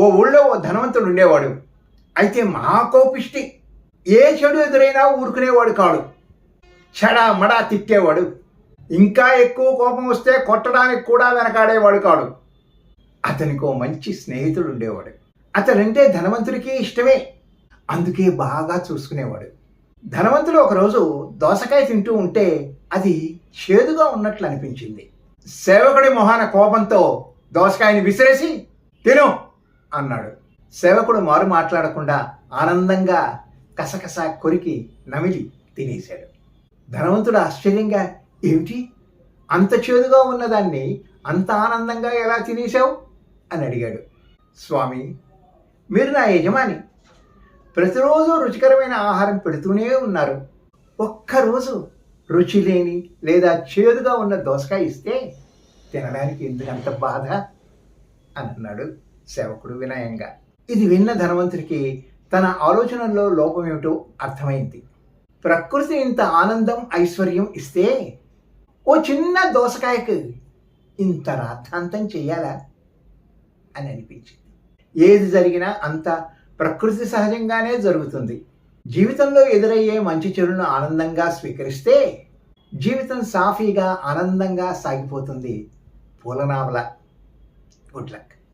ఓ ఊళ్ళో ఓ ధనవంతుడు ఉండేవాడు. అయితే మహాకోపిష్టి. ఏ చెడు ఎదురైనా ఊరుకునేవాడు కాడు. చెడా మడా తిట్టేవాడు. ఇంకా ఎక్కువ కోపం వస్తే కొట్టడానికి కూడా వెనకాడేవాడు కాడు. అతనికి ఓ మంచి స్నేహితుడు ఉండేవాడు. అతడంటే ధనవంతుడికి ఇష్టమే. అందుకే బాగా చూసుకునేవాడు. ధనవంతుడు ఒకరోజు దోసకాయ తింటూ ఉంటే అది చేదుగా ఉన్నట్లు అనిపించింది. సేవకుడి మొహాన కోపంతో దోసకాయని విసిరేసి తిను అన్నాడు. సేవకుడు మారు మాట్లాడకుండా ఆనందంగా కసకస కొరికి నమిలి తినేశాడు. ధనవంతుడు ఆశ్చర్యంగా, ఏమిటి, అంత చేదుగా ఉన్నదాన్ని అంత ఆనందంగా ఎలా తినేశావు అని అడిగాడు. స్వామి, మీరు నా యజమాని. ప్రతిరోజు రుచికరమైన ఆహారం పెడుతూనే ఉన్నారు. ఒక్కరోజు రుచి లేని లేదా చేదుగా ఉన్న దోసకాయ ఇస్తే తినడానికి ఎందుకంత బాధ అని అన్నాడు సేవకుడు వినయంగా. ఇది విన్న ధనవంతుడికి తన ఆలోచనల్లో లోపం ఏమిటో అర్థమైంది. ప్రకృతి ఇంత ఆనందం ఐశ్వర్యం ఇస్తే ఓ చిన్న దోసకాయకు ఇంత రాద్ధాంతం చెయ్యాలా అని అనిపించింది. ఏది జరిగినా అంత ప్రకృతి సహజంగానే జరుగుతుంది. జీవితంలో ఎదురయ్యే మంచి చెడును ఆనందంగా స్వీకరిస్తే జీవితం సాఫీగా ఆనందంగా సాగిపోతుంది. పూలనావల. Good luck.